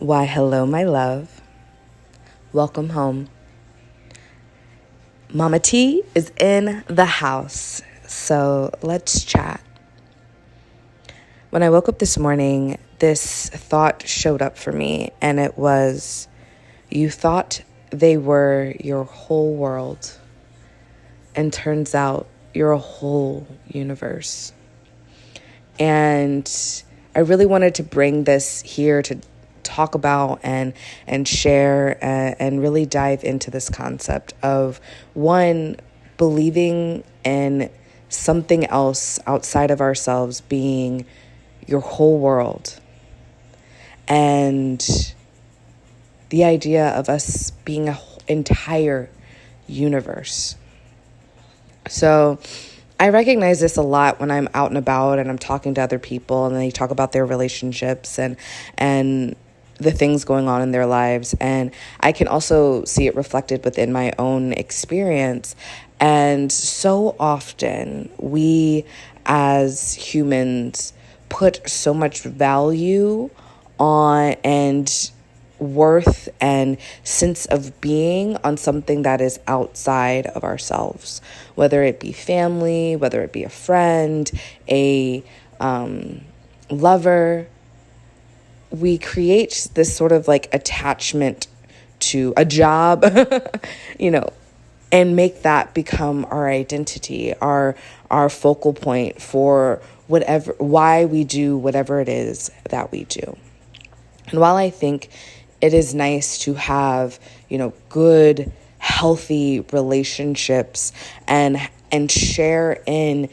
Why, hello, my love. Welcome home. Mama T is in the house, so let's chat. When I woke up this morning, this thought showed up for me, and it was, you thought they were your whole world, and turns out you're a whole universe. And I really wanted to bring this here to talk about and share and really dive into this concept of, one, believing in something else outside of ourselves being your whole world, and the idea of us being an entire universe. So I recognize this a lot when I'm out and about and I'm talking to other people and they talk about their relationships and the things going on in their lives. And I can also see it reflected within my own experience. And so often we as humans put so much value on and worth and sense of being on something that is outside of ourselves, whether it be family, whether it be a friend, a lover. We create this sort of like attachment to a job, and make that become our identity, our focal point for why we do whatever it is that we do. And while I think it is nice to have, good, healthy relationships and share in,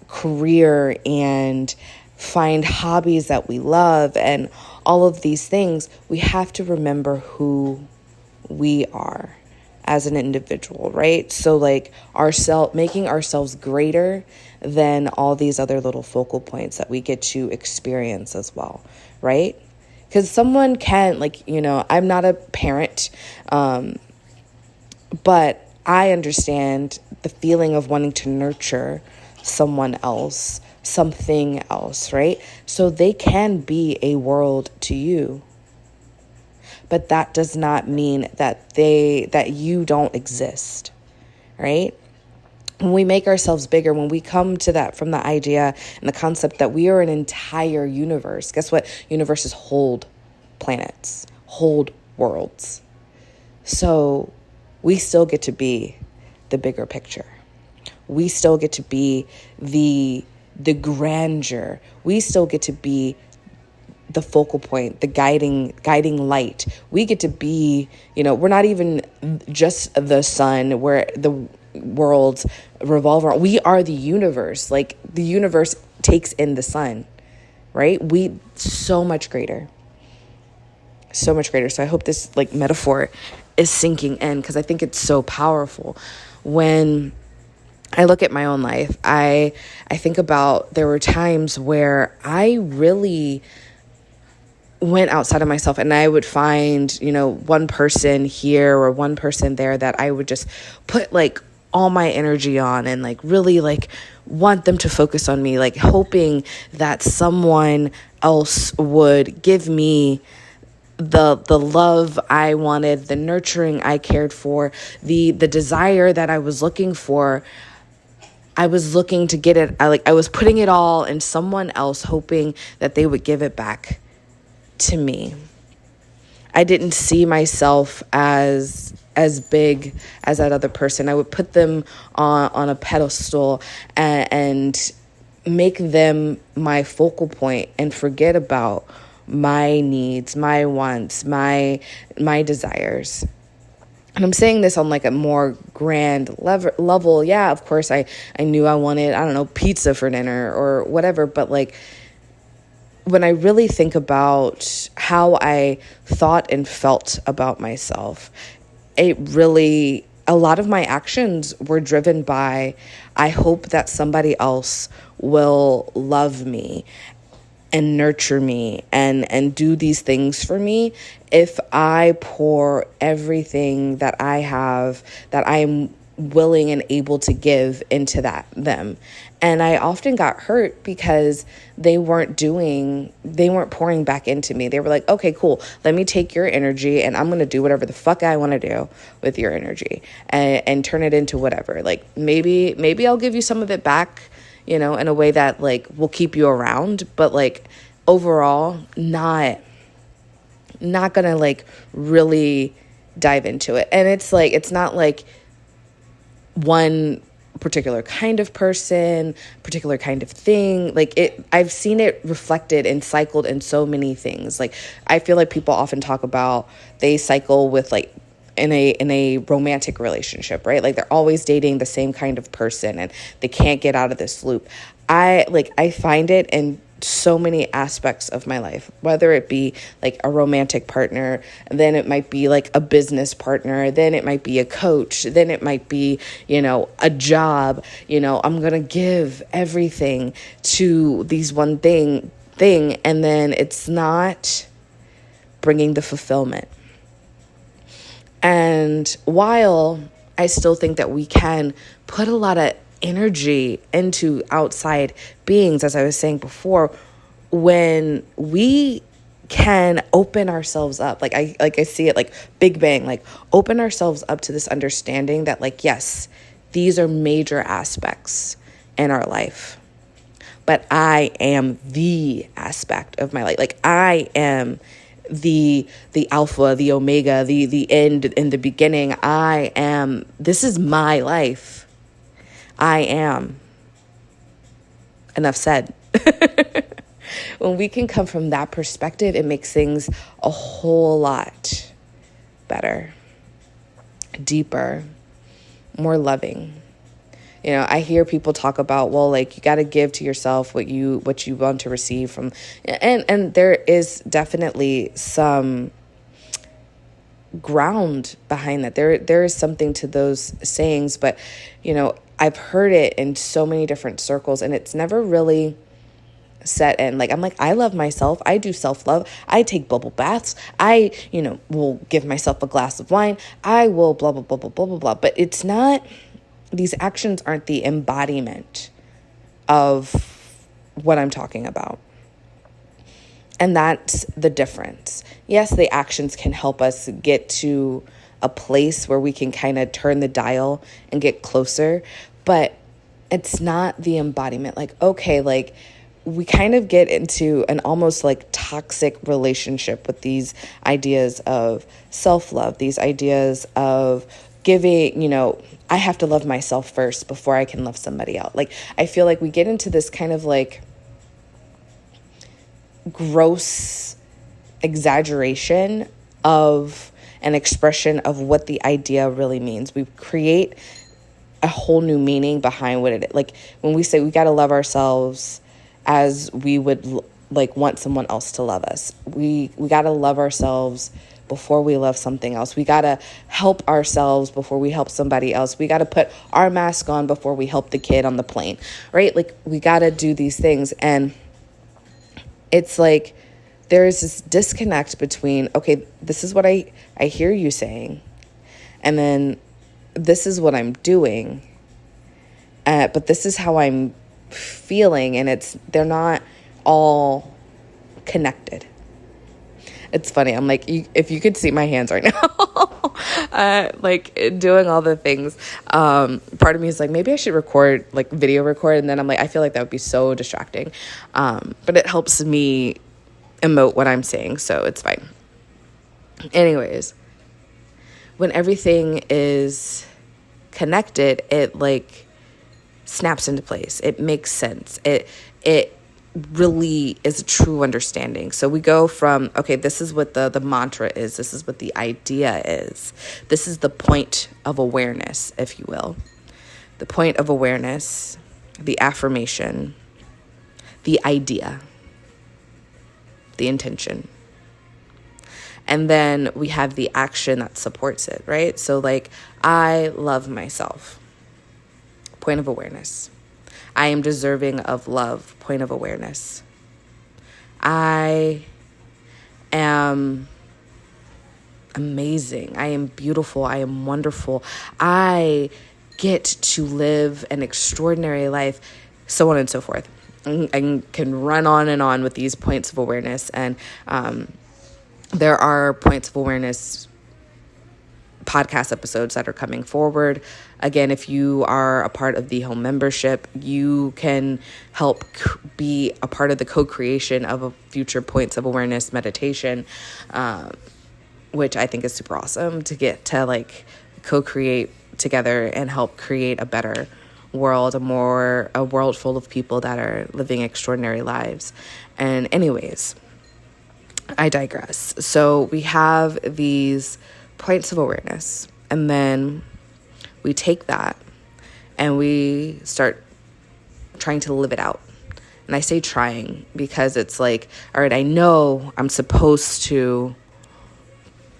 career and find hobbies that we love and all of these things, we have to remember who we are as an individual, right? So like making ourselves greater than all these other little focal points that we get to experience as well, right? Because someone can, I'm not a parent, but I understand the feeling of wanting to nurture someone else, something else, right? So they can be a world to you. But that does not mean that you don't exist, right? When we make ourselves bigger, when we come to that from the idea and the concept that we are an entire universe, guess what? Universes hold planets, hold worlds. So we still get to be the bigger picture. We still get to be the grandeur. We still get to be the focal point, the guiding light. We get to be, we're not even just the sun where the worlds revolve around. We are the universe. Like the universe takes in the sun, right? So much greater. So much greater. So I hope this metaphor is sinking in, because I think it's so powerful. When I look at my own life, I think about, there were times where I really went outside of myself and I would find, one person here or one person there that I would just put all my energy on and really want them to focus on me, hoping that someone else would give me the love I wanted, the nurturing I cared for, the desire that I was looking for. I was looking to get it. I was putting it all in someone else, hoping that they would give it back to me. I didn't see myself as big as that other person. I would put them on a pedestal and make them my focal point and forget about my needs, my wants, my desires. And I'm saying this on a more grand level. Yeah, of course, I knew I wanted, pizza for dinner or whatever. But when I really think about how I thought and felt about myself, a lot of my actions were driven by, I hope that somebody else will love me and nurture me and do these things for me if I pour everything that I have, that I'm willing and able to give into them. And I often got hurt because they weren't pouring back into me. They were like, okay, cool. Let me take your energy and I'm going to do whatever the fuck I want to do with your energy and turn it into whatever. Like maybe I'll give you some of it back, in a way that like will keep you around, but like overall, not going to like really dive into it. And it's like, it's not like one particular kind of person, particular kind of thing. Like I've seen it reflected and cycled in so many things. Like I feel like people often talk about they cycle with like in a romantic relationship, right? Like they're always dating the same kind of person and they can't get out of this loop. I find it in so many aspects of my life, whether it be like a romantic partner, then it might be like a business partner, then it might be a coach, then it might be, a job. I'm going to give everything to these one thing, and then it's not bringing the fulfillment. And while I still think that we can put a lot of energy into outside beings, as I was saying before, when we can open ourselves up, like I see it like Big Bang, like open ourselves up to this understanding that like, yes, these are major aspects in our life, but I am the aspect of my life. Like I am the alpha, the omega, the end and the beginning. This is my life. I am. Enough said. When we can come from that perspective, it makes things a whole lot better, deeper, more loving. I hear people talk about, well, like you got to give to yourself what you want to receive from, and there is definitely some ground behind that. There is something to those sayings, but I've heard it in so many different circles and it's never really set in. Like, I'm like, I love myself. I do self-love. I take bubble baths. I, will give myself a glass of wine. I will blah, blah, blah, blah, blah, blah, blah. But it's not, these actions aren't the embodiment of what I'm talking about. And that's the difference. Yes, the actions can help us get to a place where we can kind of turn the dial and get closer, but it's not the embodiment. Like, okay, like we kind of get into an almost like toxic relationship with these ideas of self-love, these ideas of giving, I have to love myself first before I can love somebody else. Like, I feel like we get into this kind of like gross exaggeration of an expression of what the idea really means. We create a whole new meaning behind what it is. Like when we say we got to love ourselves as we would like want someone else to love us. We got to love ourselves before we love something else. We got to help ourselves before we help somebody else. We got to put our mask on before we help the kid on the plane, right? Like we got to do these things. And it's like, there is this disconnect between, okay, this is what I hear you saying, and then this is what I'm doing, but this is how I'm feeling, and they're not all connected. It's funny. I'm like, if you could see my hands right now, like doing all the things, part of me is like, maybe I should record, like video record. And then I'm like, I feel like that would be so distracting. But it helps me emote what I'm saying, so it's fine. Anyways, when everything is connected, it like snaps into place. It makes sense. It really is a true understanding. So we go from, okay, this is what the mantra is. This is what the idea is. This is the point of awareness, if you will. The point of awareness, the affirmation, the idea, the intention. And then we have the action that supports it, right? So like, I love myself. Point of awareness. I am deserving of love. Point of awareness. I am amazing. I am beautiful. I am wonderful. I get to live an extraordinary life so on and so forth. I can run on and on with these points of awareness. And there are points of awareness podcast episodes that are coming forward. Again, if you are a part of the home membership, you can help be a part of the co-creation of a future points of awareness meditation, which I think is super awesome to get to like co-create together and help create a better world, a world full of people that are living extraordinary lives. And anyways, I digress. So we have these points of awareness, and then we take that and we start trying to live it out. And I say trying because it's like, all right, I know I'm supposed to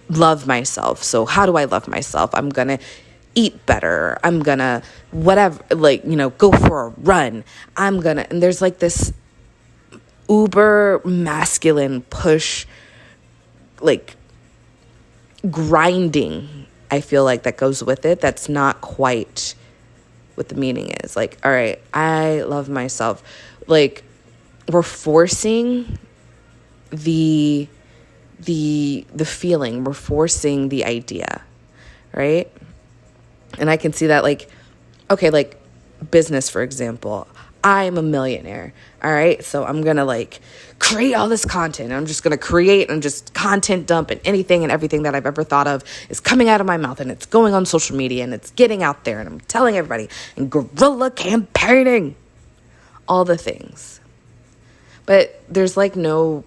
love myself. So how do I love myself? I'm going to eat better. I'm going to whatever, like, go for a run. And there's like this uber masculine push, like grinding, I feel like, that goes with it. That's not quite what the meaning is. Like, all right, I love myself. Like, we're forcing the feeling, we're forcing the idea, right? And I can see that, like, okay, like business, for example. I'm a millionaire, all right? So I'm going to like create all this content. I'm just going to create and just content dump, and anything and everything that I've ever thought of is coming out of my mouth, and it's going on social media, and it's getting out there, and I'm telling everybody, and guerrilla campaigning, all the things. But there's like no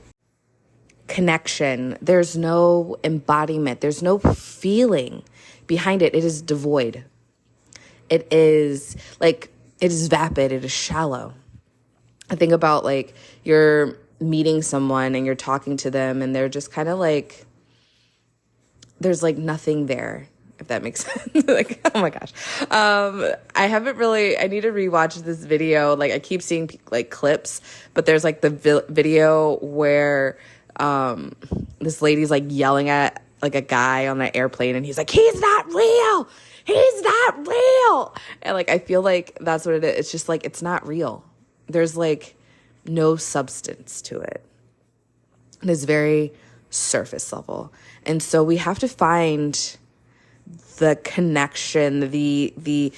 connection. There's no embodiment. There's no feeling behind it. It is devoid. It is vapid. It is shallow. I think about like you're meeting someone and you're talking to them and they're just kind of like, there's like nothing there, if that makes sense. Like, oh my gosh. I need to rewatch this video. Like I keep seeing like clips, but there's like the video where this lady's like yelling at like a guy on the airplane and he's like, he's not real. He's not real. And like, I feel like that's what it is. It's just like, it's not real. There's like no substance to it. It is very surface level. And so we have to find the connection, the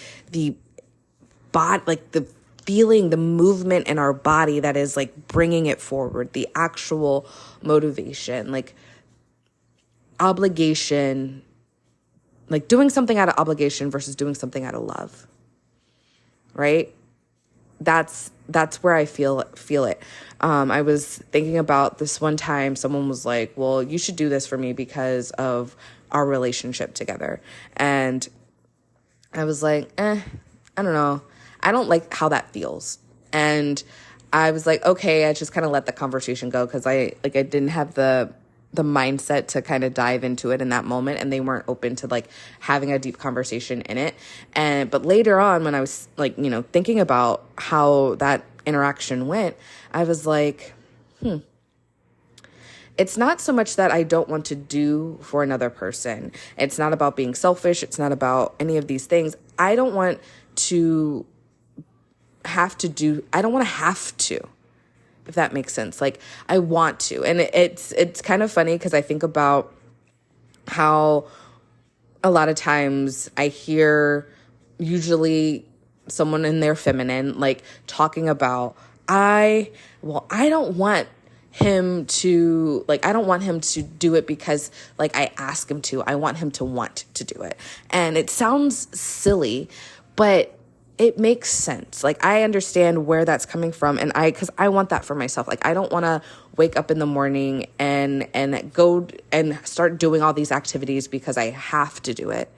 body, like the feeling, the movement in our body that is like bringing it forward, the actual motivation, like obligation, like doing something out of obligation versus doing something out of love, right? That's where I feel it. I was thinking about this one time, someone was like, well, you should do this for me because of our relationship together. And I was like, I don't know. I don't like how that feels. And I was like, okay, I just kind of let the conversation go because I didn't have the mindset to kind of dive into it in that moment, and they weren't open to like having a deep conversation in it. But later on, when I was like, thinking about how that interaction went, I was like, it's not so much that I don't want to do for another person. It's not about being selfish. It's not about any of these things. I don't want to have to, if that makes sense. Like I want to. And it's kind of funny because I think about how a lot of times I hear usually someone in their feminine, like talking about, I don't want him to, like, I don't want him to do it because like I ask him to. I want him to want to do it. And it sounds silly, but it makes sense. Like I understand where that's coming from, and because I want that for myself. Like I don't want to wake up in the morning and go and start doing all these activities because I have to do it.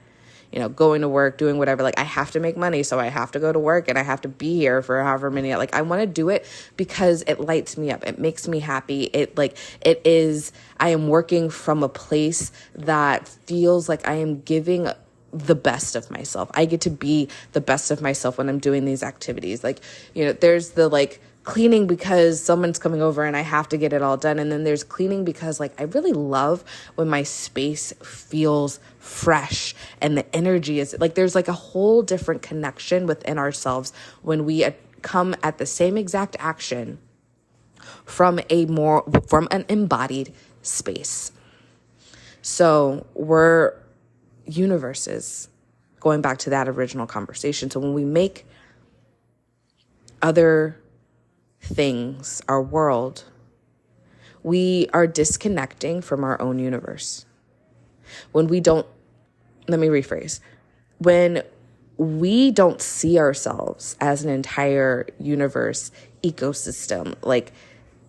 Going to work, doing whatever. Like I have to make money, so I have to go to work and I have to be here for however many. Like I want to do it because it lights me up. It makes me happy. I am working from a place that feels like I am giving the best of myself. I get to be the best of myself when I'm doing these activities. Like, there's the like cleaning because someone's coming over and I have to get it all done. And then there's cleaning because like I really love when my space feels fresh and the energy is like, there's like a whole different connection within ourselves when we come at the same exact action from an embodied space. So we're universes, going back to that original conversation. So when we make other things our world, we are disconnecting from our own universe. When we don't see ourselves as an entire universe ecosystem, like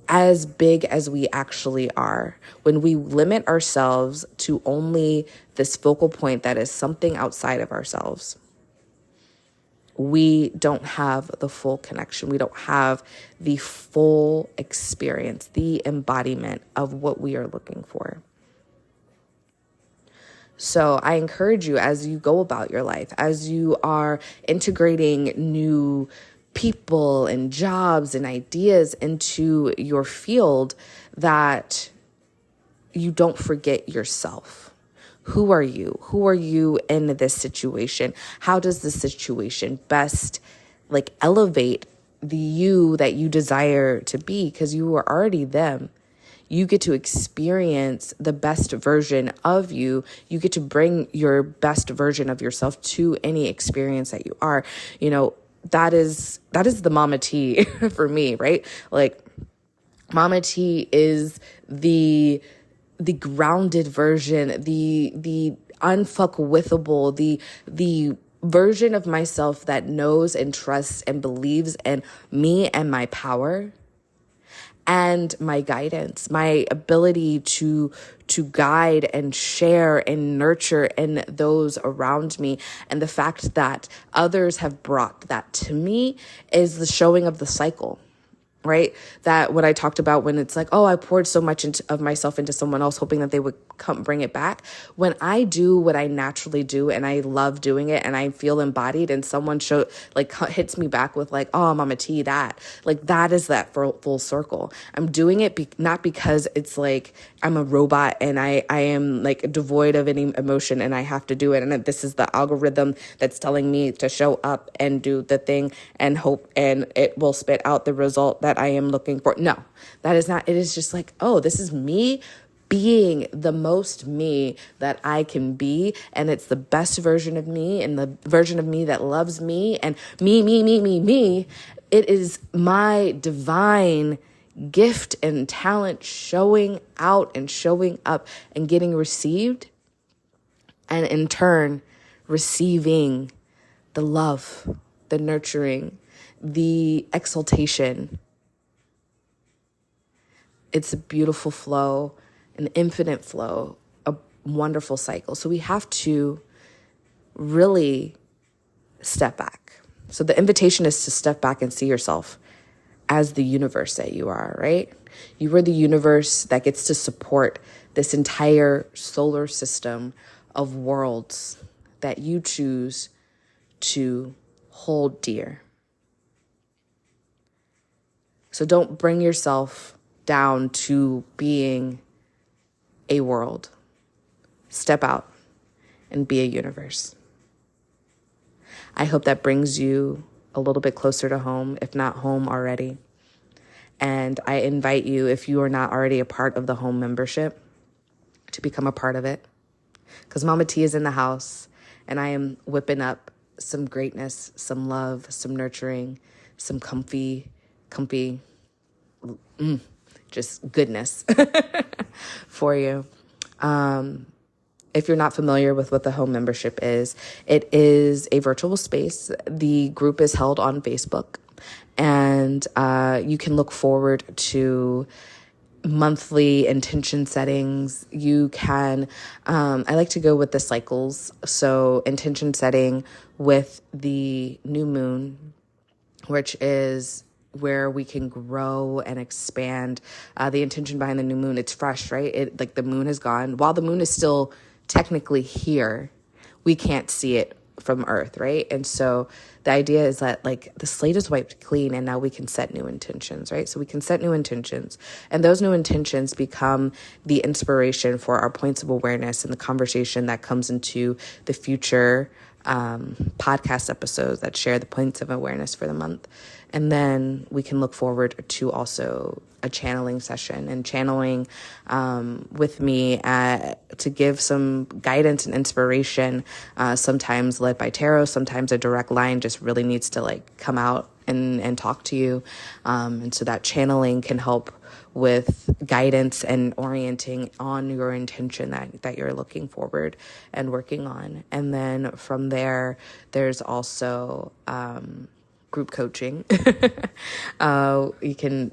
as big as we actually are, when we limit ourselves to only this focal point that is something outside of ourselves, we don't have the full connection. We don't have the full experience, the embodiment of what we are looking for. So I encourage you, as you go about your life, as you are integrating new people and jobs and ideas into your field, that you don't forget yourself. Who are you? Who are you in this situation? How does this situation best elevate the you that you desire to be? Because you are already them. You get to experience the best version of you. You get to bring your best version of yourself to any experience that you are. That is the Mama T for me, right? Like, Mama T is the grounded version, the unfuckwithable, the version of myself that knows and trusts and believes in me and my power and my guidance, my ability to guide and share and nurture in those around me. And the fact that others have brought that to me is the showing of the cycle. Right? That what I talked about when it's like, oh, I poured so much of myself into someone else, hoping that they would come bring it back. When I do what I naturally do and I love doing it and I feel embodied, and someone hits me back with oh, Mama T, that is that full circle. I'm doing it not because it's like I'm a robot and I am devoid of any emotion and I have to do it. And this is the algorithm that's telling me to show up and do the thing and hope and it will spit out the result that I am looking for. No, that is not. It is just oh, this is me being the most me that I can be. And it's the best version of me and the version of me that loves me and me. It is my divine gift and talent showing out and showing up and getting received. And in turn, receiving the love, the nurturing, the exaltation. It's a beautiful flow, an infinite flow, a wonderful cycle. So we have to really step back. So the invitation is to step back and see yourself as the universe that you are, right? You are the universe that gets to support this entire solar system of worlds that you choose to hold dear. So don't bring yourself down to being a world. Step out and be a universe. I hope that brings you a little bit closer to home, if not home already. And I invite you, if you are not already a part of the home membership, to become a part of it. Because Mama T is in the house, and I am whipping up some greatness, some love, some nurturing, some comfy, just goodness for you. If you're not familiar with what the home membership is, it is a virtual space. The group is held on Facebook, and you can look forward to monthly intention settings. You can, I like to go with the cycles. So intention setting with the new moon, which is where we can grow and expand. The intention behind the new moon, it's fresh, right? The moon is gone. While the moon is still technically here, we can't see it from Earth, right? And so the idea is that the slate is wiped clean and now we can set new intentions, right? So we can set new intentions, and those new intentions become the inspiration for our points of awareness and the conversation that comes into the future podcast episodes that share the points of awareness for the month. And then we can look forward to also a channeling session, and channeling with me to give some guidance and inspiration, sometimes led by tarot, sometimes a direct line just really needs to like come out and talk to you. And so that channeling can help with guidance and orienting on your intention that you're looking forward and working on. And then from there, there's also group coaching. You can,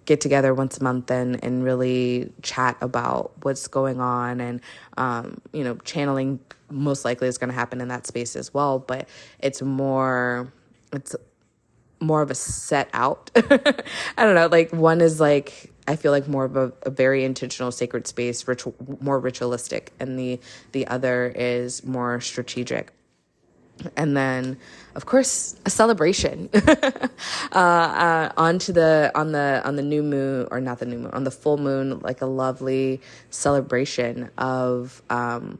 get together once a month and really chat about what's going on. And, channeling most likely is going to happen in that space as well, but it's more of a set out. I don't know, like one is like, I feel like more of a very intentional sacred space, more ritualistic, and the other is more strategic. And then, of course, a celebration on the new moon, or not the new moon, on the full moon, like a lovely celebration of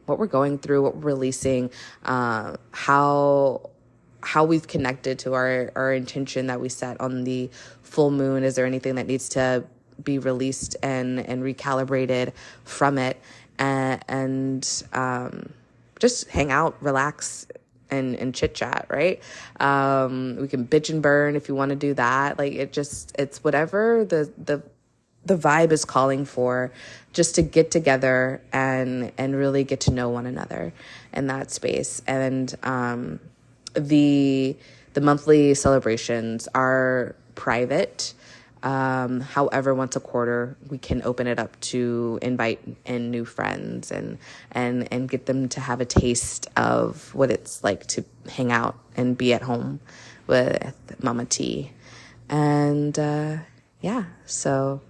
what we're going through, what we're releasing, how we've connected to our intention that we set on the full moon. Is there anything that needs to be released and recalibrated from it, and just hang out, relax, and chit chat, right? We can bitch and burn if you want to do that. Like it's whatever the vibe is calling for, just to get together and really get to know one another in that space. And the monthly celebrations are private. However, once a quarter, we can open it up to invite in new friends and get them to have a taste of what it's like to hang out and be at home with Mama T. And so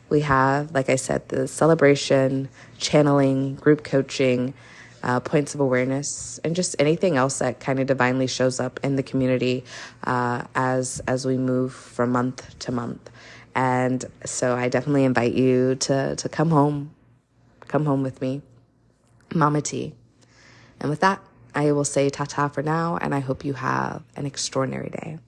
we have, like I said, the celebration, channeling, group coaching, points of awareness, and just anything else that kind of divinely shows up in the community as we move from month to month. And so I definitely invite you to come home with me, Mama T. And with that, I will say ta-ta for now, and I hope you have an extraordinary day.